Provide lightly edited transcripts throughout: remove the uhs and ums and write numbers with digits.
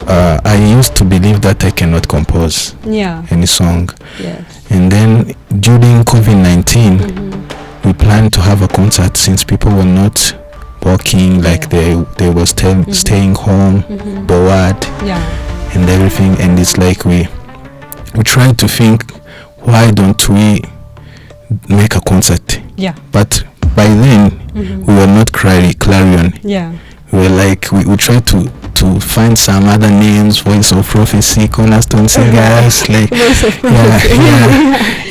I used to believe that I cannot compose any song. Yes. And then during COVID-19, we planned to have a concert since people were not working, like they were staying home, bored, and everything. And it's like we tried to think, why don't we make a concert? Yeah. But by then, we were not Clarion. Yeah. We were like, we tried to find some other names, Voice of Prophecy, Cornerstone Singers, like, Voice of Prophecy.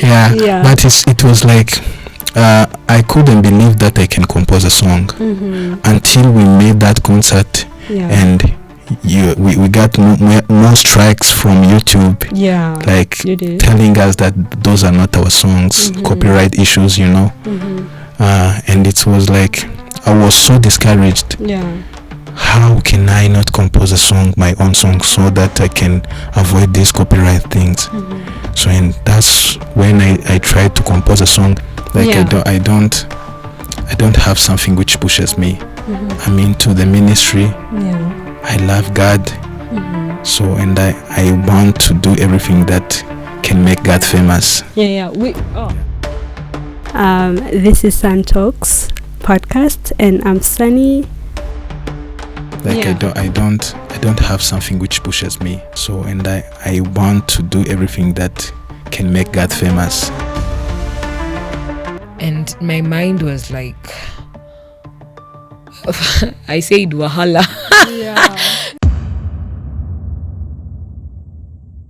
Yeah. But it was like, I couldn't believe that I can compose a song until we made that concert, and we got more strikes from YouTube, like telling us that those are not our songs, copyright issues, and it was like, I was so discouraged. How can I not compose a song, my own song, so that I can avoid these copyright things? So, and that's when I tried to compose a song. Like I don't have something which pushes me. I'm into the ministry. I love God. So, and I want to do everything that can make God famous. This is Suntalks podcast, and I'm Sunny. Like I don't have something which pushes me. So, and I want to do everything that can make God famous. And my mind was like, I said wahala.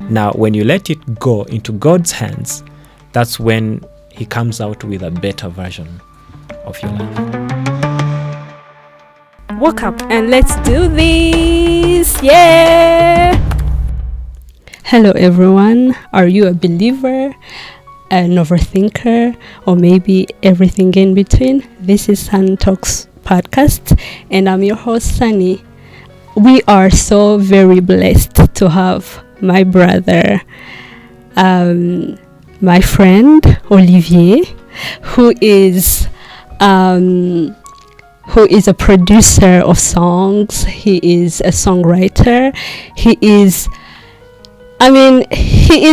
Now, when you let it go into God's hands, that's when He comes out with a better version of your life. Wake up and let's do this. Yeah. Hello everyone. Are you a believer, an overthinker, or maybe everything in between? This is Suntalks podcast, and I'm your host Sunny. We are so very blessed to have my brother, my friend Olivier, who is a producer of songs. He is a songwriter. He is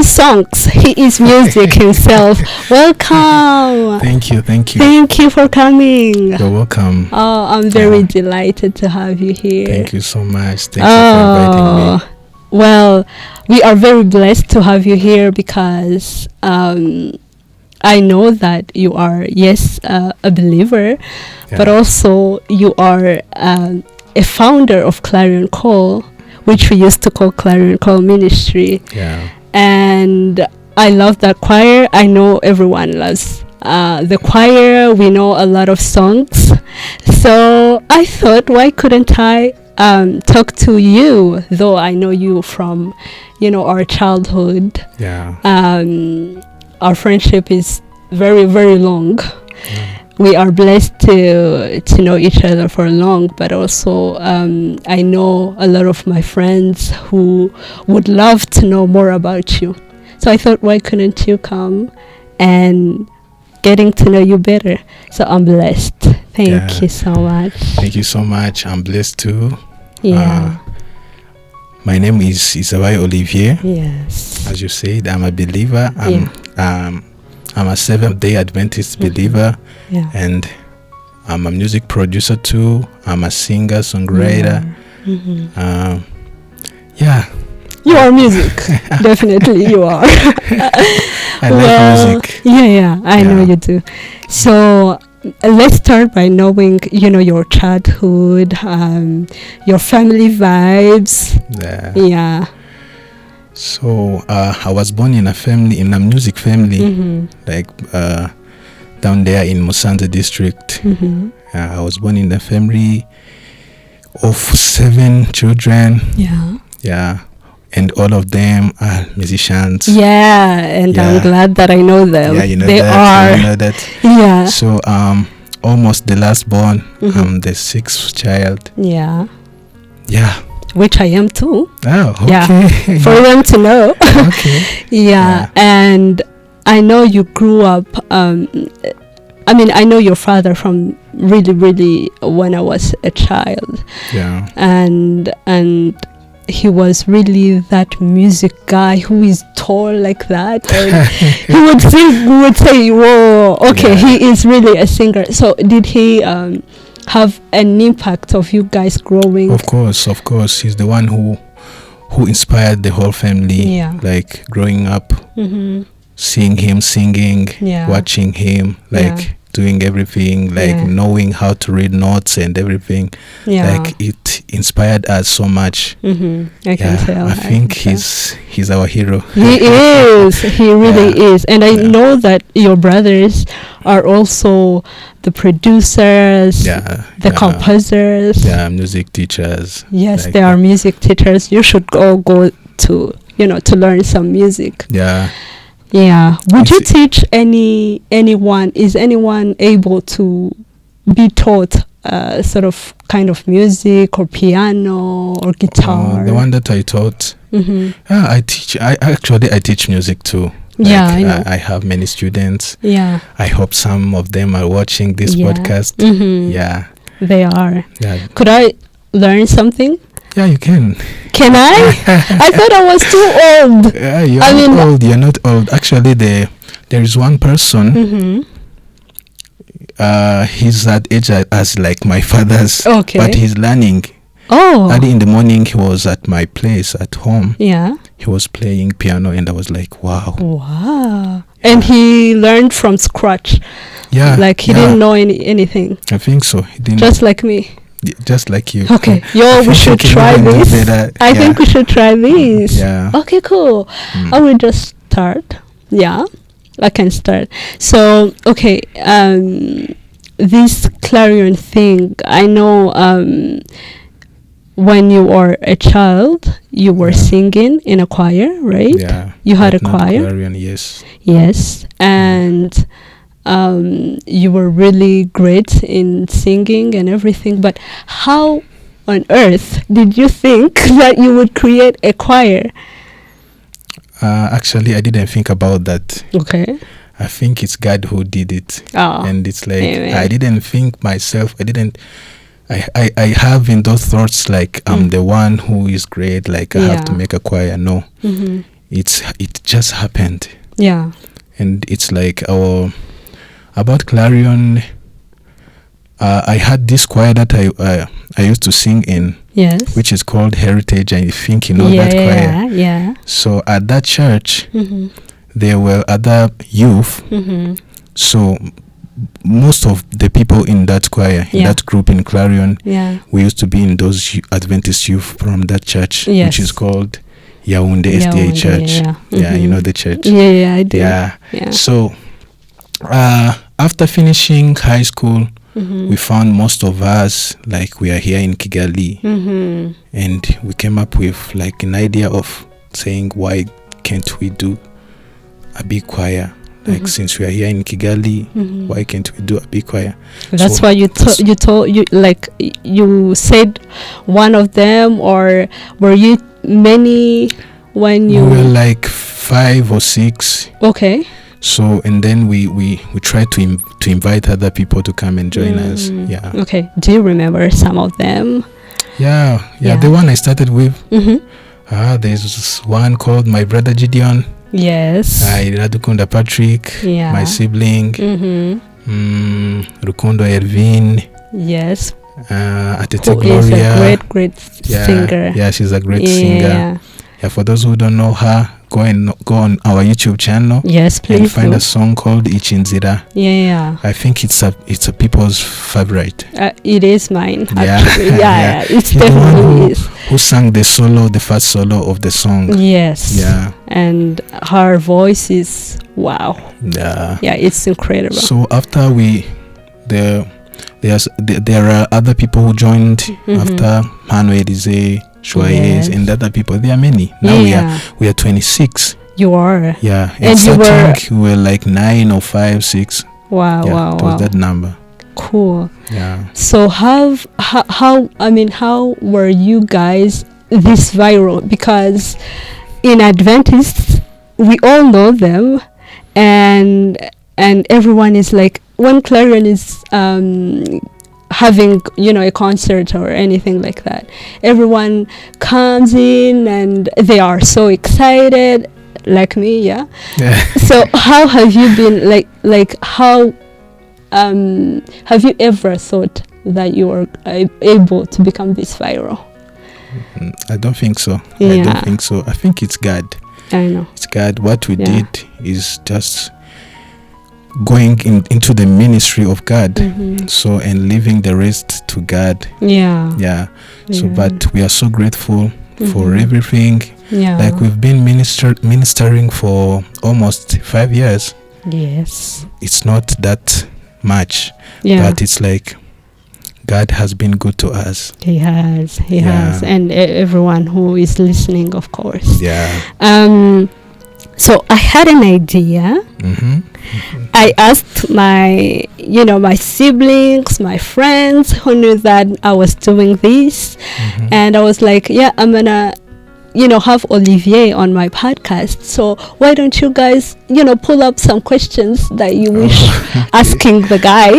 songs. He is music himself. Welcome. Thank you. Thank you for coming. You're welcome. Oh, I'm very delighted to have you here. Thank you so much. Thank you for inviting me. Well, we are very blessed to have you here because I know that you are, a believer, but also you are a founder of Clarion Call, which we used to call Clarion Call Ministry. And I love that choir. I know everyone loves the choir. We know a lot of songs. So I thought, why couldn't I talk to you, though I know you from, our childhood. Our friendship is very, very long. We are blessed to know each other for long, but also I know a lot of my friends who would love to know more about you. So I thought, why couldn't you come and getting to know you better? So I'm blessed. Thank you so much. Thank you so much. I'm blessed too. My name is Isawai Olivier. Yes. As you said, I'm a believer. I'm a Seventh-day Adventist believer, and I'm a music producer too. I'm a singer, songwriter. You are music. Definitely you are. I like music. I know you do. So let's start by knowing, your childhood, your family vibes. So I was born in a music family, like down there in Musanze district. I was born in a family of 7 children. And all of them are musicians. And I'm glad that I know them. You know they that. are. You know that. So almost the last born. I'm the 6th child. Which I am too. Oh, okay. For them to know. Okay. And I know you grew up. I know your father from really, really when I was a child. And he was really that music guy who is tall like that, and he would sing. We would say, "Whoa, okay, he is really a singer." So, did he have an impact of you guys growing? Of course. He's the one who inspired the whole family. Yeah. Like growing up, seeing him singing, watching him, like doing everything, like knowing how to read notes and everything. Like it inspired us so much. I can tell. I think he's our hero. He is. He really is. And I know that your brothers are also the producers, the composers. Music teachers. Yes, like they are music teachers. You should go to to learn some music. Would you teach anyone? Is anyone able to be taught sort of kind of music or piano or guitar? The one that I taught, I teach. I teach music too. I know. I have many students. I hope some of them are watching this podcast. They are. Could I learn something? Yeah, you can. Can I? I thought I was too old. You're not old. You're not old. Actually, there is one person. He's that age as like my father's. Okay. But he's learning. Oh. Early in the morning, he was at my place at home. Yeah. He was playing piano, and I was like, wow. Wow. And he learned from scratch. Yeah. Like he didn't know anything. I think so. He didn't. Just like me. Just like you. Okay. We should try this. I think we should try this. Yeah. Okay, cool. I will just start. Yeah. I can start. So, okay. This clarion thing, I know when you were a child, you were singing in a choir, right? Yeah. You had a choir? Clarion, yes. Yes. And you were really great in singing and everything. But how on earth did you think that you would create a choir? Actually, I didn't think about that. Okay. I think it's God who did it. Oh, and it's like, amen. I didn't think myself. I have in those thoughts like I'm the one who is great, like I have to make a choir. No, it just happened. Yeah. And it's like about clarion. I had this choir that I used to sing in. Yes. Which is called Heritage. I think you know that choir. Yeah. So at that church, there were other youth. So most of the people in that choir, in that group in Clarion, we used to be in those Adventist youth from that church, which is called Yaoundé SDA Church. Yeah, you know the church. Yeah, I do. Yeah. So after finishing high school, we found most of us like we are here in Kigali, and we came up with like an idea of saying, why can't we do a big choir? Like since we are here in Kigali, why can't we do a big choir? That's so why you said one of them, or were you many when you? We were like 5 or 6. Okay. So and then we tried to invite other people to come and join us. Yeah. Okay. Do you remember some of them? Yeah. The one I started with. There's one called My Brother Gideon. Yes. Radukunda Patrick. Yeah. My sibling. Rukundo Ervin. Yes. Atete Who Gloria. is a great singer. Yeah, she's a great singer. Yeah, for those who don't know her, go on our YouTube channel. Yes, please. And find a song called Ichinzira. Yeah. I think it's a people's favorite. It is mine. Yeah. Actually. Yeah. It's He's definitely is. Who sang the first solo of the song? Yes. Yeah. And her voice is wow. Yeah. Yeah, it's incredible. So after there are other people who joined after Manuel Elize, Shoyes, and other people. There are many. Now we are 26. You are. Yeah. And you were like 9 or 5, 6. Wow. It was that number. Cool. Yeah. So how were you guys this viral? Because in Adventists we all know them, and everyone is like, when Clarion is having, a concert or anything like that. Everyone comes in and they are so excited, like me, yeah. So how have you been, like how have you ever thought that you are able to become this viral? I don't think so. Yeah. I don't think so. I think it's God. I know. It's God. What we did is just going into the ministry of God, so, and leaving the rest to God. Yeah. So, but we are so grateful for everything. Like we've been ministering for almost 5 years. Yes. It's not that much, but it's like God has been good to us. He has, and everyone who is listening, of course. So I had an idea. I asked my siblings, my friends who knew that I was doing this, and I was like, I'm gonna have Olivier on my podcast, so why don't you guys pull up some questions that you wish asking the guy.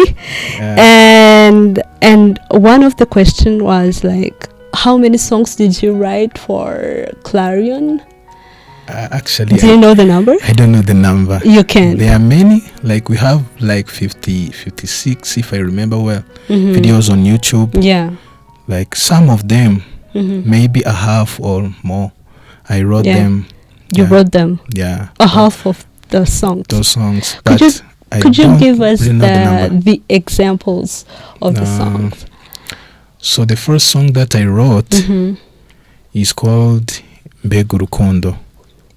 And one of the question was like, how many songs did you write for Clarion? Actually, do you know the number? I don't know the number. You can. There are many. Like we have like 56, if I remember well, videos on YouTube. Like some of them, maybe a half or more, I wrote them. You wrote them? A half of the songs. Those songs. Could you give us the examples of the songs? So the first song that I wrote is called Mbega Urukundo.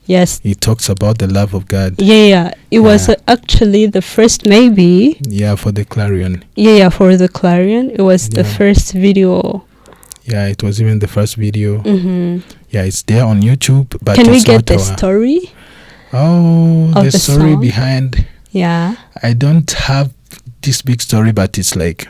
Yes. It talks about the love of God. It was actually the first, maybe. For the Clarion. For the Clarion. It was the first video. It was even the first video. It's there on YouTube. But can we get the story? The story song? Behind. I don't have this big story, but it's like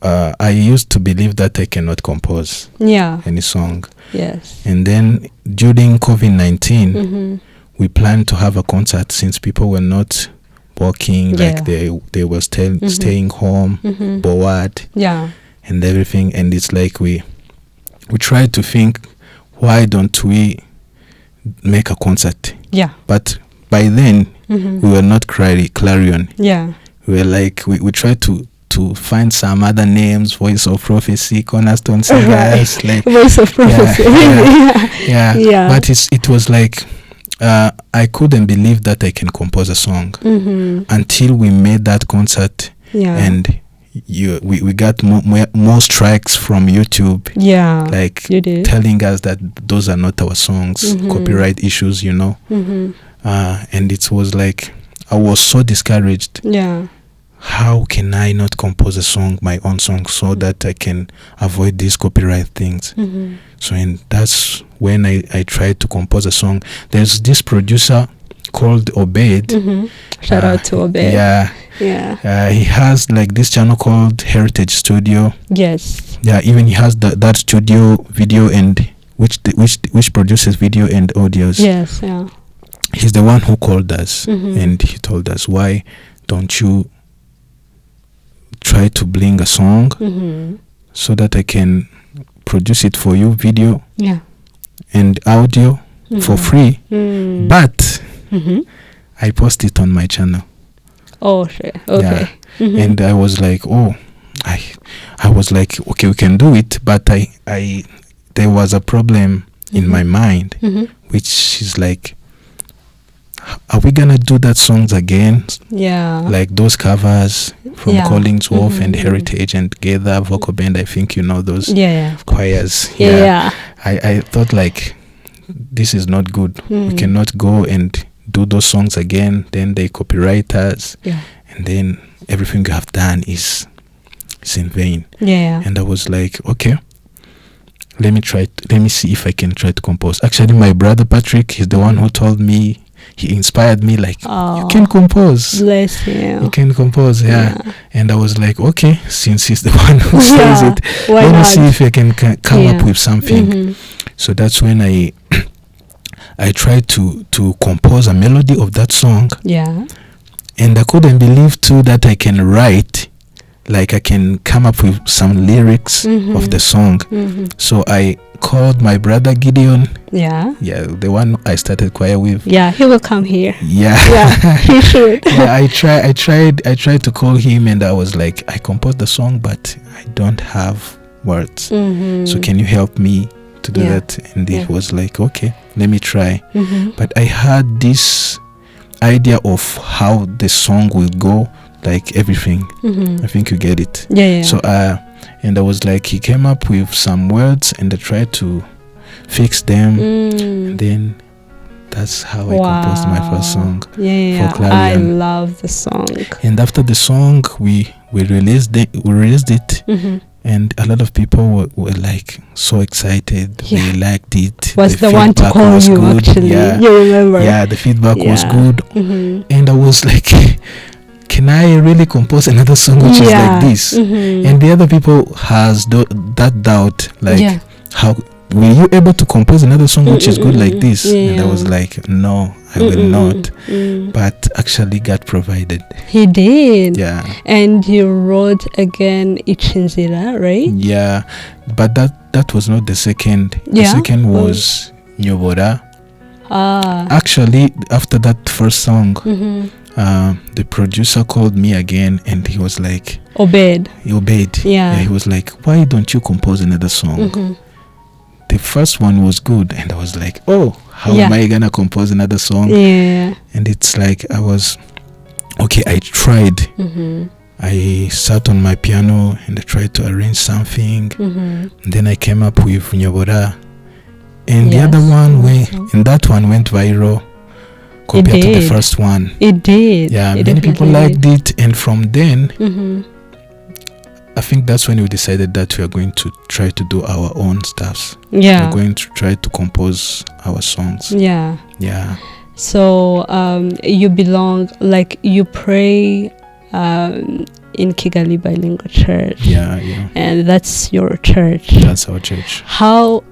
I used to believe that I cannot compose any song. Yes. And then during COVID-19, we planned to have a concert since people were not working, like they were staying home, bored, and everything. And it's like we tried to think, why don't we make a concert? But by then, we were not Clarion. We were like, we tried to find some other names, Voice of Prophecy, Cornerstone Singers, like Voice of Prophecy. But it was like I couldn't believe that I can compose a song until we made that concert, and we got more strikes from YouTube, like telling us that those are not our songs, copyright issues, and it was like I was so discouraged. How can I not compose a song, my own song, so that I can avoid these copyright things? So, and that's when I tried to compose a song. There's this producer called Obed. Shout out to Obed. He has like this channel called Heritage Studio. Yes. Even he has that studio video and which produces video and audios. Yes. He's the one who called us, and he told us, why don't you try to bring a song so that I can produce it for you, video and audio for free, but I post it on my channel. Okay. And I was like, I was like, okay, we can do it, but there was a problem in my mind, which is like, are we gonna do that songs again? Like those covers from Collins Wolf and Heritage and Gather Vocal Band. I think you know those choirs. I thought like, this is not good. We cannot go and do those songs again. Then they copyright us, and then everything you have done is in vain. And I was like, okay, let me see if I can try to compose. Actually, my brother Patrick is the one who told me. He inspired me, like, you can compose. Bless you. You can compose, And I was like, okay, since he's the one who says it, let me see if I can come up with something. So that's when I tried to compose a melody of that song. And I couldn't believe too that I can write like I can come up with some lyrics of the song. So I called my brother Gideon. Yeah. Yeah, the one I started choir with. Yeah, he will come here. Yeah. Yeah, he should. Yeah, I tried to call him, and I was like, I composed the song, but I don't have words. So can you help me to do that? And he was like, okay, let me try. But I had this idea of how the song will go, like everything. I think you get it. Yeah. So and I was like, he came up with some words, and I tried to fix them, and then that's how I composed my first song. Yeah. For Clarion. I love the song. And after the song, we released it, and a lot of people were like so excited. They liked it. Was the one to call you good. Actually? Yeah. You remember? Yeah, the feedback was good, and I was like, can I really compose another song which is like this? And the other people has that doubt, like, how were you able to compose another song which is good like this? And I was like, no, I will not. But actually God provided. He did. Yeah. And you wrote again Ichinzira, right? Yeah, but that was not the second. The second was Nyobora. Actually, after that first song, the producer called me again, and he was like, Obeyed. Yeah, he was like, why don't you compose another song? The first one was good, and I was like, oh, how am I gonna compose another song? Yeah. And it's like, I was okay. I tried. I sat on my piano and I tried to arrange something, and then I came up with Nyobora, and the other one that one went viral compared to the first one. It did. Yeah, many people liked it, and from then I think that's when we decided that we are going to try to do our own stuffs. Yeah, we're going to try to compose our songs. Yeah. So you belong, like, you pray in Kigali Bilingual Church. Yeah. And that's your church. That's our church. How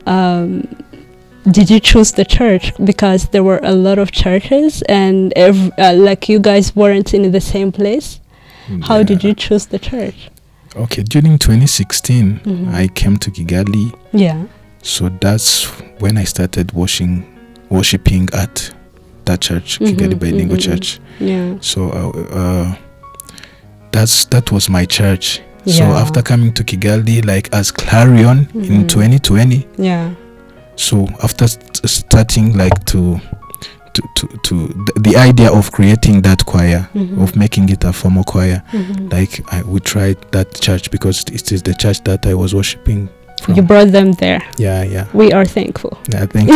did you choose the church? Because there were a lot of churches, and like, you guys weren't in the same place. How did you choose the church? Okay, during 2016, I came to Kigali. Yeah. So that's when I started worshiping at that church, Kigali Bilingual Church. Yeah. So that was my church. So after coming to Kigali, like as Clarion in 2020. Yeah. So after starting like to the idea of creating that choir, of making it a formal choir, like we tried that church because it is the church that I was worshiping from. You brought them there. Yeah. We are thankful. Yeah, thank you.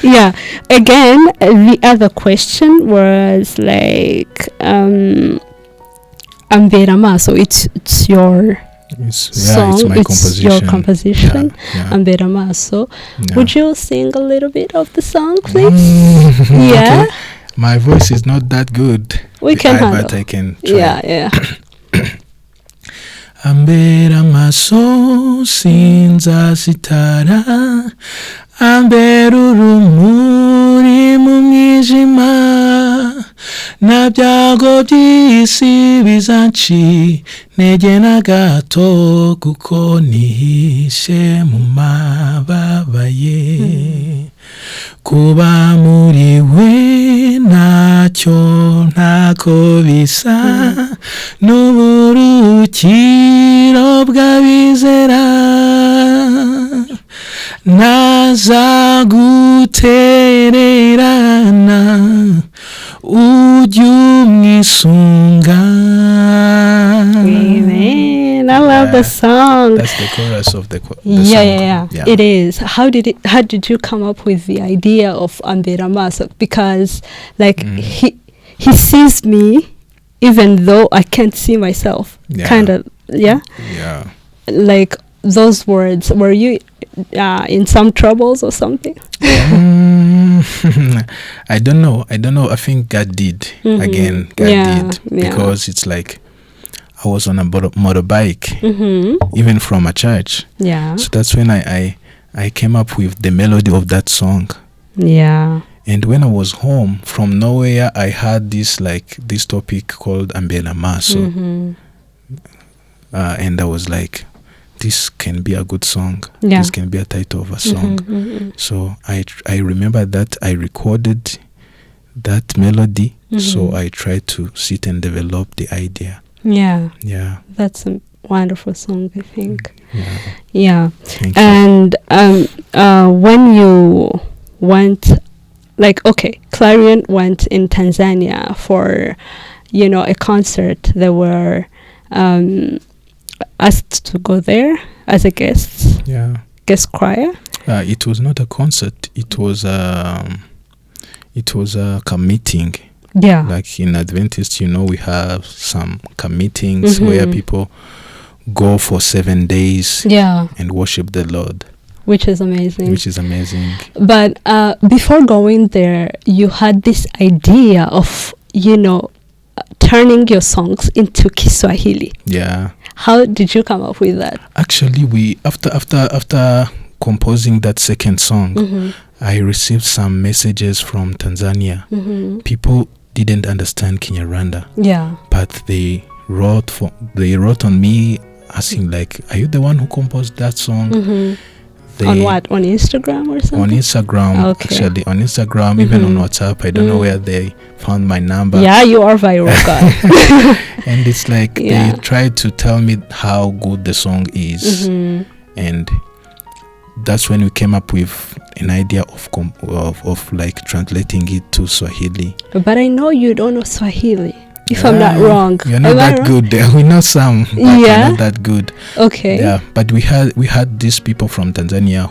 Yeah. Again, the other question was like, Ambera Maso. It's your song. It's my composition. Your composition. Yeah. Ambera Maso. Yeah. Would you sing a little bit of the song, please? Yeah. Okay. My voice is not that good. We can handle. But I can try. Yeah. Ambera maso sinza sitara, ambera urumuri mu mwijima, na byago by'isi bizanci ntege na gato kuko nihishe mu mababa ye. Kuba muri we ntako bisa n'uburukiro bw'abizera, nazagutererana ujye umwisunga. Amen. I love the song. That's the chorus of the song. Yeah. It is. How did you come up with the idea of Ambera Maso? Because like he sees me even though I can't see myself. Kind of. Yeah. Like those words, were you in some troubles or something? I don't know. I think God did. Again, God did. Because it's like I was on a motorbike, even from a church. Yeah. So that's when I came up with the melody of that song. Yeah. And when I was home from nowhere, I had this topic called Ambera Maso. and I was like, this can be a good song. Yeah. This can be a title of a song. So I remember that I recorded that melody. So I tried to sit and develop the idea. Yeah. Yeah. That's a wonderful song, I think. Yeah. Yeah. Thank you. And when you went, like, okay, Clarion went in Tanzania for, a concert. They were asked to go there as a guest choir. It was not a concert. It was a meeting. Yeah. Like in Adventist, we have some meetings where people go for 7 days and worship the Lord. Which is amazing. But before going there, you had this idea of, turning your songs into Kiswahili. Yeah. How did you come up with that? Actually, we after composing that second song, I received some messages from Tanzania. People didn't understand Kinyarwanda. Yeah. But they wrote on me asking, like, are you the one who composed that song? On what? On Instagram or something? On Instagram, okay. Actually. On Instagram, even on WhatsApp. I don't know where they found my number. Yeah, you are viral guy. And it's like they tried to tell me how good the song is. And that's when we came up with an idea of like translating it to Swahili. But I know you don't know Swahili. If I'm not wrong. You're not that good. We know some, but we're not that good. Okay. Yeah, but we had these people from Tanzania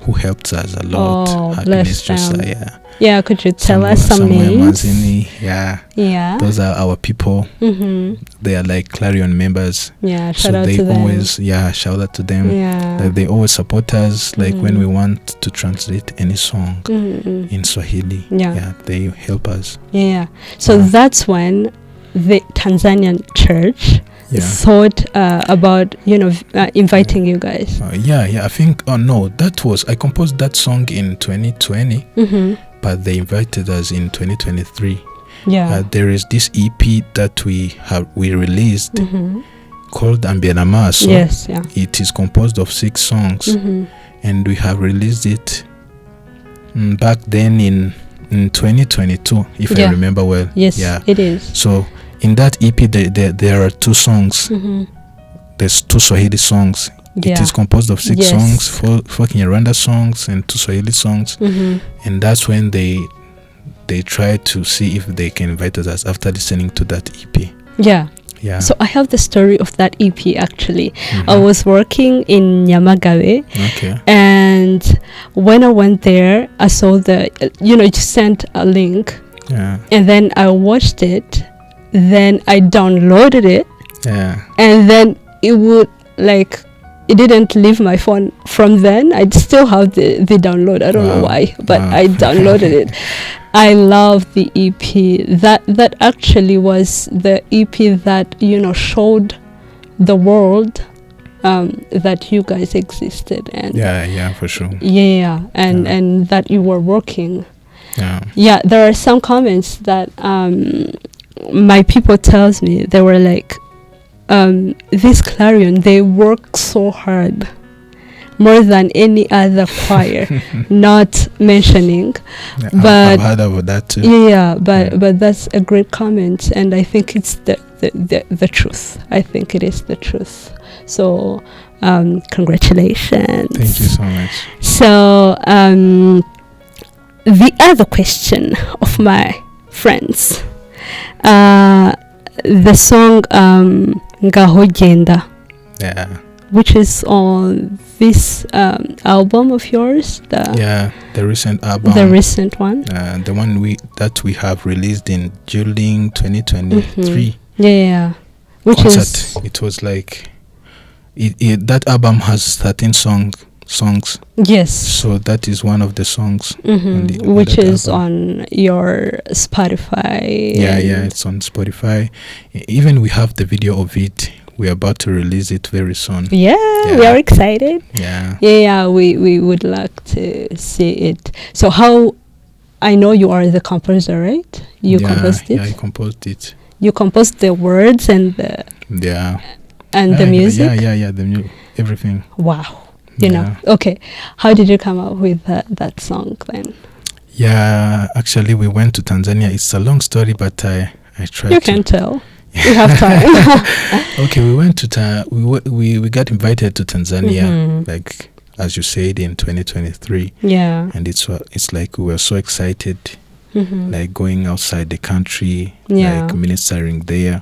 who helped us a lot. Oh, bless them. Yeah. Yeah, could you tell us some names? Manzini, yeah. Those are our people. They are like Clarion members. Yeah, shout out to them. Shout out to them. Yeah. Like they always support us. Like when we want to translate any song in Swahili. Yeah, they help us. Yeah. So that's when the Tanzanian church thought about inviting you guys. I think I composed that song in 2020, but they invited us in 2023. There is this EP that we released called Ambienamaso. Yes, it is composed of 6 songs, and we have released it back then in 2022, if I remember well. Yes, it is. So in that EP, there are 2 songs. There's 2 Swahili songs. It is composed of 6 songs, 4 Kinyarwanda songs and 2 Swahili songs. And that's when they tried to see if they can invite us after listening to that EP. Yeah. So I have the story of that EP actually. I was working in Nyamagabe. Okay. And when I went there, I saw you sent a link. Yeah. And then I watched it. Then I downloaded it. Yeah. And then it didn't leave my phone from then. I still have the download. I don't know why, but I downloaded it. I love the EP. That actually was the EP that showed the world that you guys existed, and for sure. And that you were working. Yeah. There are some comments that my people tells me. They were like, this Clarion, they work so hard, more than any other choir. Not mentioning, but I've heard of that too. But that's a great comment, and I think it's the truth. I think it is the truth. So congratulations. Thank you so much. So the other question of my friends, the song Ngaho Genda, which is on this album of yours, the recent album, the recent one, the one we have released in July 2023. Which concert. It was like that album has 13 songs. Yes. So that is one of the songs, which is album. On your Spotify. Yeah, it's on Spotify. Even we have the video of it. We're about to release it very soon. Yeah, we are excited. Yeah, we would like to see it. So how, I know you are the composer, right? You composed it? Yeah, I composed it. You composed the words and the... Yeah. And the music? Yeah, everything. Wow. You know, okay. How did you come up with that song then? Yeah, actually, we went to Tanzania. It's a long story, but I tried. You can tell. We have time. Okay, we went to we got invited to Tanzania, like as you said, in 2023. Yeah. And it's like we were so excited, like going outside the country, Yeah. like ministering there,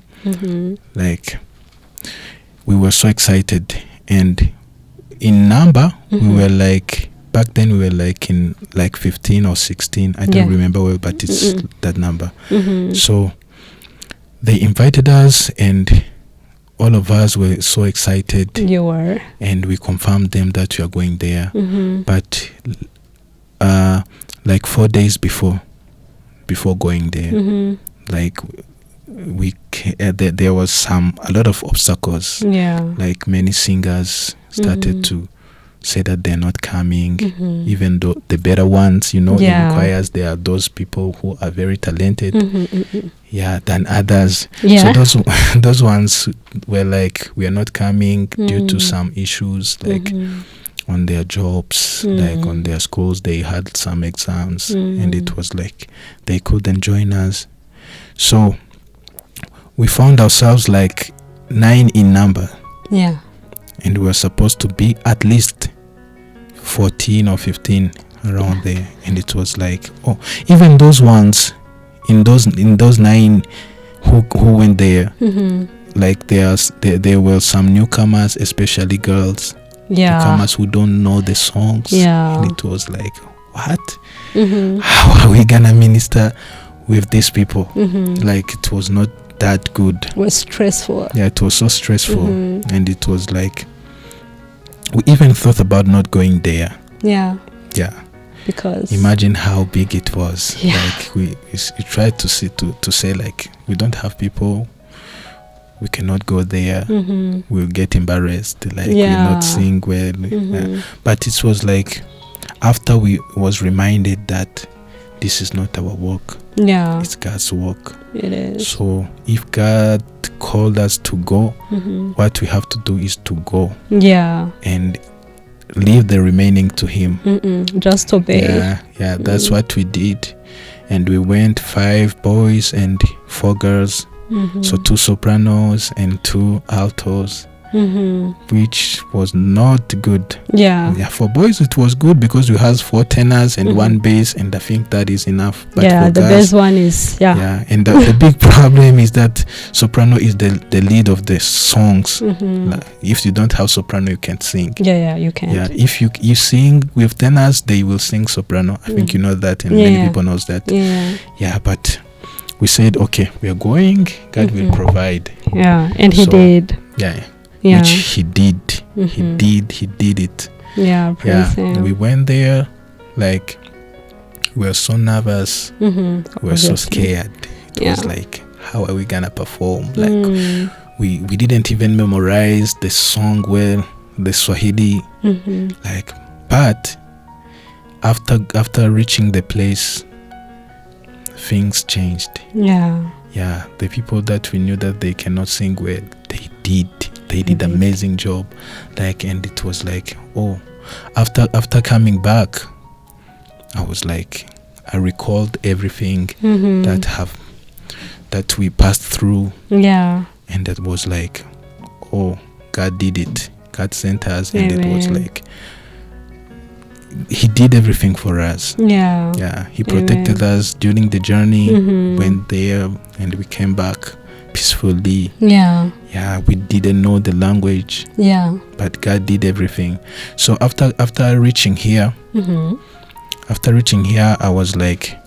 like we were so excited. And in number, we were like, back then we were like in like 15 or 16. I don't remember well, but it's that number. So they invited us, and all of us were so excited. You were. And we confirmed them that we are going there. But like 4 days before going there, like there was a lot of obstacles. Yeah. Like many singers started to say that they're not coming, even though the better ones, in choirs, there are those people who are very talented, than others. Yeah. So those ones were like, we are not coming due to some issues, like on their jobs, like on their schools, they had some exams, and it was like they couldn't join us. So we found ourselves like 9 in number. Yeah. And we were supposed to be at least 14 or 15 around there. And it was like, even those ones in those 9 who went there, like there were some newcomers, especially girls, newcomers who don't know the songs. And it was like, what? How are we gonna minister with these people? Like, it was not that good. It was stressful. Yeah, it was so stressful. And it was like, we even thought about not going there. Yeah. Because imagine how big it was. Yeah. Like we tried to say like, we don't have people, we cannot go there, we'll get embarrassed, like we'll not sing well. But it was like, after we was reminded that this is not our work, it's God's work. It is. So if God called us to go, what we have to do is to go. And leave the remaining to Him. Just obey. Yeah, that's what we did. And we went 5 boys and 4 girls. So 2 sopranos and 2 altos, which was not good. Yeah, for boys it was good because we had 4 tenors and 1 bass, and I think that is enough. But for the bass one is and the big problem is that soprano is the lead of the songs. Like, if you don't have soprano, you can't sing. You can't. Yeah, if you sing with tenors, they will sing soprano. I think you know that, and many people knows that. Yeah, but we said, okay, we are going, God will provide. And He did. Which He did. He did it. Praise Him. We went there, like, we were so nervous, we were so scared. It was like, how are we gonna perform? Like, we didn't even memorize the song well, the Swahili. Like, but after reaching the place, things changed. The people that we knew that they cannot sing well, they did amazing job. Like, and it was like, after coming back, I was like, I recalled everything that we passed through. And that was like, God did it. God sent us. And it was like, He did everything for us. He protected us during the journey. Went there and we came back peacefully. We didn't know the language. But God did everything. So after reaching here, I was like,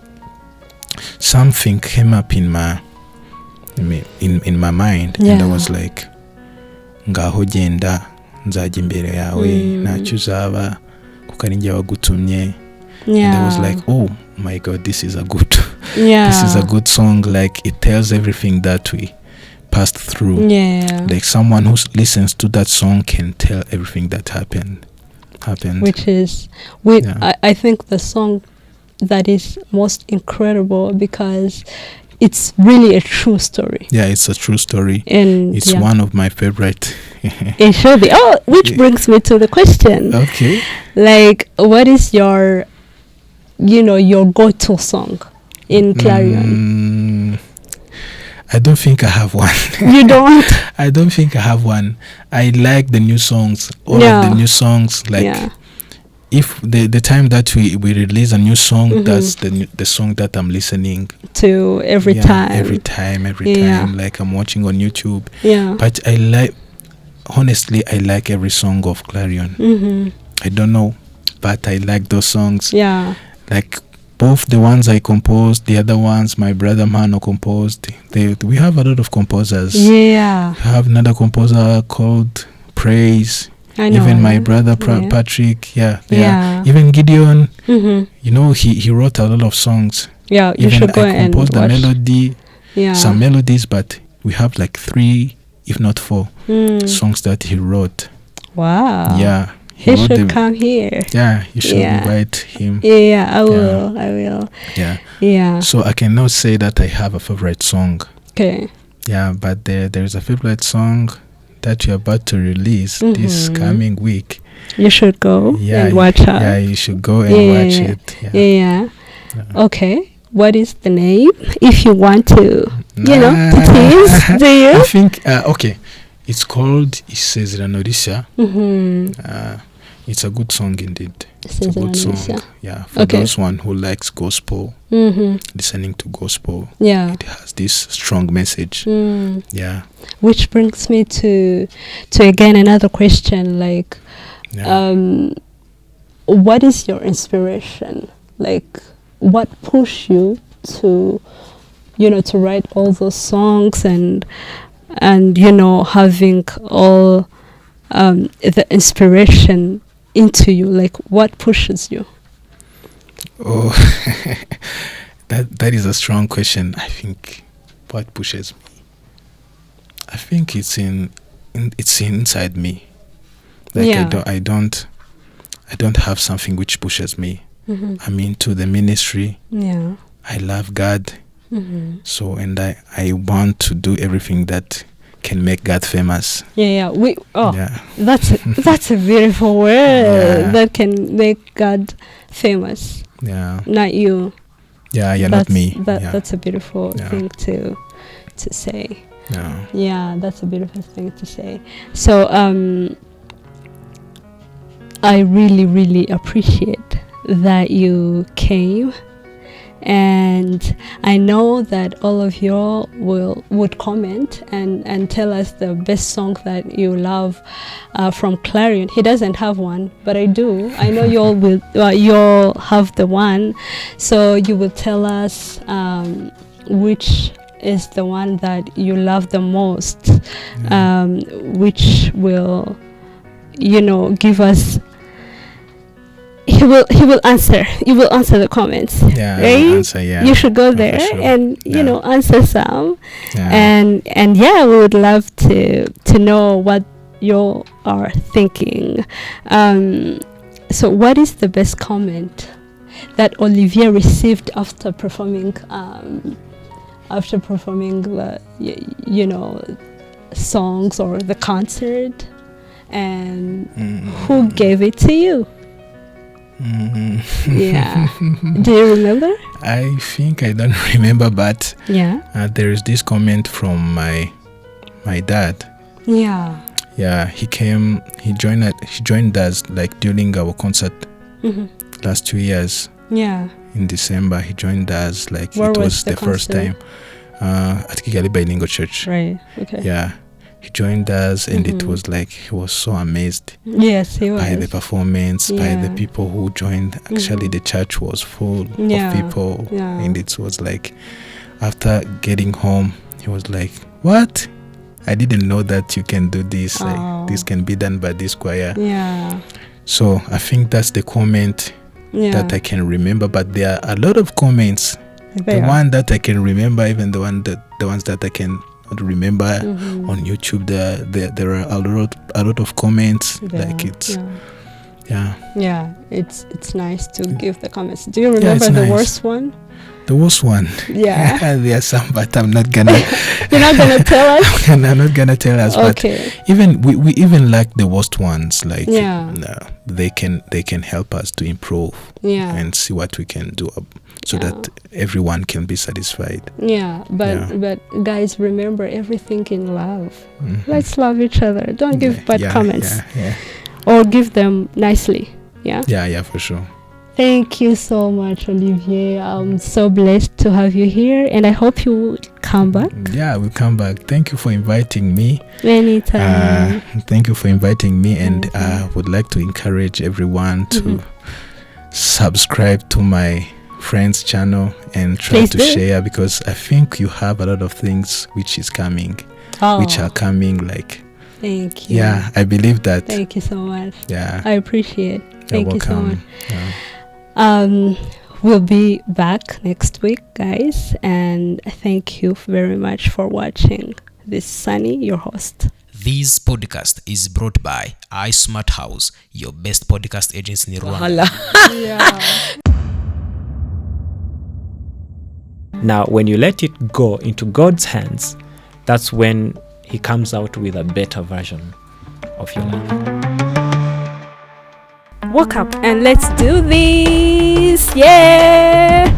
something came up in my mind, and I was like, ngaho genda nzajya imbere yawe ntacyo uzaba kuko ari njye wagutumye. And I was like, oh my God, this is a good song. Like, it tells everything that we passed through. Like, someone who listens to that song can tell everything that happened. Which is I think the song that is most incredible, because it's really a true story. Yeah, it's a true story. And It's one of my favorite. It should be. Oh, which brings me to the question. Okay. Like, what is your, your go-to song in Clarion? I don't think I have one. You don't? I don't think I have one. I like the new songs. All of the new songs. Like, if the time that we release a new song, that's the song that I'm listening to every time. Every time. Like, I'm watching on YouTube. Yeah. But honestly, I like every song of Clarion. I don't know, but I like those songs. Yeah. Like, both the ones I composed, the other ones my brother Mano composed. We have a lot of composers. Yeah. We have another composer called Praise. I know. Even my brother Patrick. Yeah. Even Gideon. He wrote a lot of songs. Yeah, you should go and watch. I composed the melody. Yeah. Some melodies, but we have like 3, if not 4, songs that he wrote. Wow. Yeah. He should come here. Yeah, you should invite him. Yeah, I will. Yeah. Yeah. So I cannot say that I have a favorite song. Okay. Yeah, but there's a favorite song that you're about to release this coming week. You should go and watch it. Yeah, you should go and watch it. Yeah. Okay. What is the name? If you want to, to tease, do you? I think, okay. It's called Isezeranorisha. It's a good song indeed. It's a good song. Yeah, for those one who likes gospel, listening to gospel. Yeah, it has this strong message. Yeah. Which brings me to again another question. Like, what is your inspiration? Like, what pushed you to, to write all those songs and having all the inspiration into you? Like, what pushes you? Oh, that is a strong question. I think what pushes me, I think it's inside me. Like, I don't have something which pushes me. I'm into the ministry. Yeah, I love God. So, and I want to do everything that can make God famous. That's a beautiful word. That can make God famous. Yeah, not you. Not me. That's a beautiful thing to say. Yeah, that's a beautiful thing to say. So I really, really appreciate that you came. And I know that all of y'all would comment and tell us the best song that you love from Clarion. He doesn't have one, but I do. I know y'all will. Y'all have the one, so you will tell us which is the one that you love the most, which will, give us. He will answer. You will answer the comments. Yeah, right? Answer, yeah. You should go there and answer some. Yeah. And we would love to know what you are thinking. So what is the best comment that Olivier received after performing the songs or the concert, and who gave it to you? Yeah. Do you remember? I think I don't remember, but there is this comment from my dad. Yeah. Yeah, he joined us like during our concert last 2 years. Yeah. In December, he joined us like it was the first time at Kigali Bilingual Church. Right. Okay. Yeah. He joined us, and it was like he was so amazed. Yes, he was. By the performance, by the people who joined. Actually, the church was full of people, and it was like after getting home, he was like, "What? I didn't know that you can do this. Like, this can be done by this choir." Yeah. So I think that's the comment that I can remember. But there are a lot of comments. The one that I can remember, even the ones that I can remember on YouTube, there are a lot of comments. Like Yeah, it's nice to give the comments. Do you remember the nice. worst one? The worst one. Yeah. There are some, but I'm not gonna. You're not gonna tell us? I'm not gonna tell us. Okay. But even we even like the worst ones. Like Yeah. they can help us to improve. Yeah. And see what we can do so that everyone can be satisfied. Yeah, but guys, remember everything in love. Mm-hmm. Let's love each other. Don't give bad comments. Yeah. Or give them nicely. Yeah. Yeah, for sure. Thank you so much, Olivier. I'm so blessed to have you here, and I hope you will come back. Yeah, we'll come back. Thank you for inviting me. Anytime. Thank you for inviting me, and would like to encourage everyone to subscribe to my friend's channel and try to share, because I think you have a lot of things which are coming. Like, thank you. Yeah, I believe that. Thank you so much. Yeah, I appreciate. Thank you so much. Yeah. We'll be back next week, guys, and thank you very much for watching. This is Sunny, your host. This podcast is brought by iSmart House, your best podcast agency in Rwanda. Yeah. Now, when you let it go into God's hands, that's when He comes out with a better version of your life. Wake up and let's do this. Yeah.